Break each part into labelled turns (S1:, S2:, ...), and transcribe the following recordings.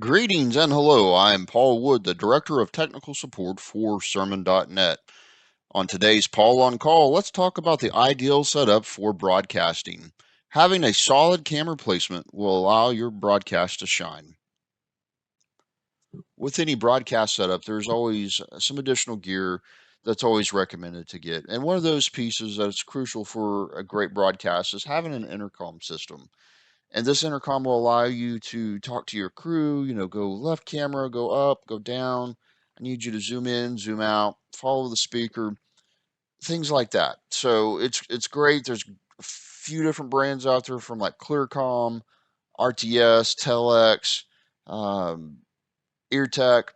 S1: Greetings and hello. I am Paul Wood, the Director of Technical Support for Sermon.net. On today's Paul on Call, let's talk about the ideal setup for broadcasting. Having a solid camera placement will allow your broadcast to shine. With any broadcast setup, there's always some additional gear that's always recommended to get. And one of those pieces that's crucial for a great broadcast is having an intercom system. And this intercom will allow you to talk to your crew, go left camera, go up, go down. I need you to zoom in, zoom out, follow the speaker, things like that. So it's great. There's a few different brands out there from like Clearcom, RTS, Telex, um, EarTech,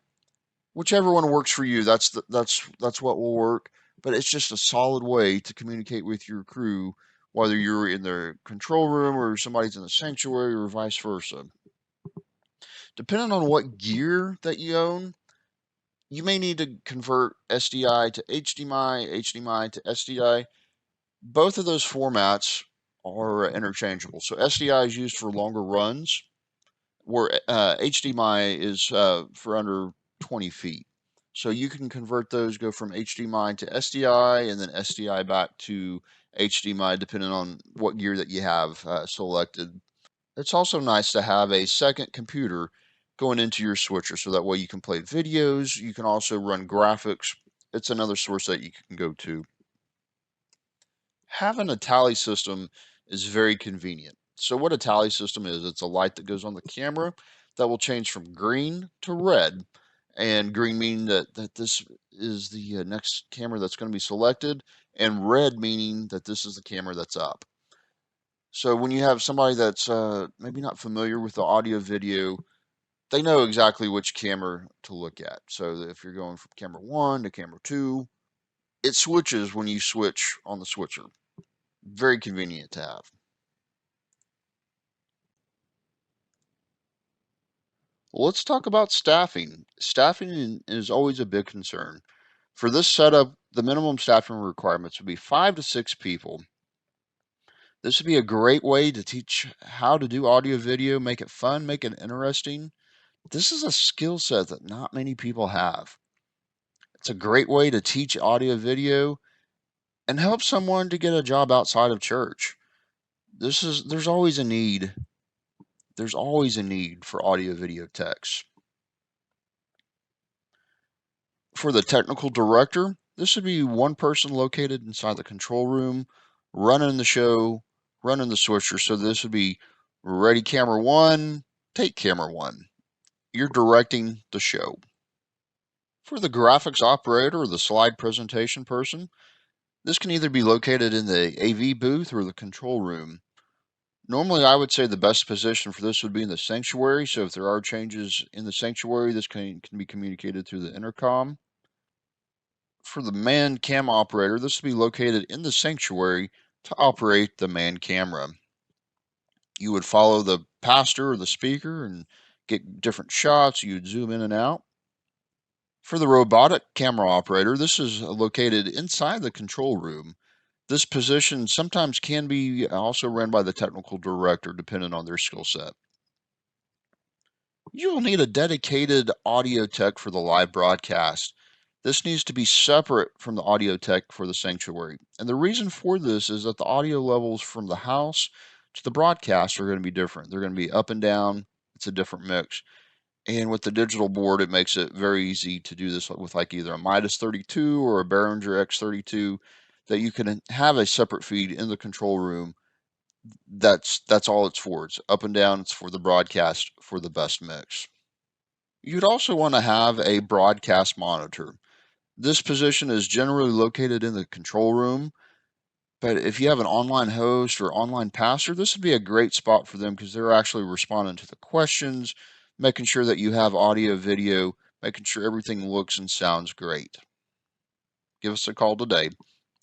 S1: whichever one works for you. That's what will work. But it's just a solid way to communicate with your crew, whether you're in the control room or somebody's in the sanctuary or vice versa. Depending on what gear that you own, you may need to convert SDI to HDMI, HDMI to SDI. Both of those formats are interchangeable. So SDI is used for longer runs, where HDMI is for under 20 feet. So you can convert those, go from HDMI to SDI, and then SDI back to HDMI, depending on what gear that you have selected. It's also nice to have a second computer going into your switcher so that way you can play videos. You can also run graphics. It's another source that you can go to. Having a tally system is very convenient. So what a tally system is, it's a light that goes on the camera that will change from green to red. And green meaning that this is the next camera that's going to be selected, and red meaning that this is the camera that's up. So when you have somebody that's maybe not familiar with the audio video, they know exactly which camera to look at. So if you're going from camera 1 to camera 2, it switches when you switch on the switcher. Very convenient to have. Well, let's talk about staffing. Staffing is always a big concern. For this setup, the minimum staffing requirements would be 5 to 6 people. This would be a great way to teach how to do audio video, make it fun, make it interesting. This is a skill set that not many people have. It's a great way to teach audio video and help someone to get a job outside of church. There's always a need. There's always a need for audio video techs. For the technical director, this would be one person located inside the control room, running the show, running the switcher. So this would be ready camera 1, take camera 1. You're directing the show. For the graphics operator or the slide presentation person, this can either be located in the AV booth or the control room. Normally, I would say the best position for this would be in the sanctuary. So if there are changes in the sanctuary, this can be communicated through the intercom. For the man cam operator, this would be located in the sanctuary to operate the man camera. You would follow the pastor or the speaker and get different shots. You'd zoom in and out. For the robotic camera operator, this is located inside the control room. This position sometimes can be also run by the technical director, depending on their skill set. You will need a dedicated audio tech for the live broadcast. This needs to be separate from the audio tech for the sanctuary. And the reason for this is that the audio levels from the house to the broadcast are going to be different. They're going to be up and down. It's a different mix. And with the digital board, it makes it very easy to do this with like either a Midas 32 or a Behringer X32, that you can have a separate feed in the control room. That's all it's for. It's up and down. It's for the broadcast for the best mix. You'd also want to have a broadcast monitor. This position is generally located in the control room, but if you have an online host or online pastor, this would be a great spot for them because they're actually responding to the questions, making sure that you have audio, video, making sure everything looks and sounds great. Give us a call today,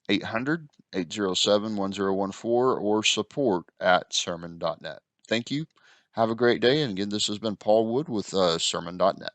S1: 800-807-1014 or support@sermon.net. Thank you. Have a great day. And again, this has been Paul Wood with sermon.net.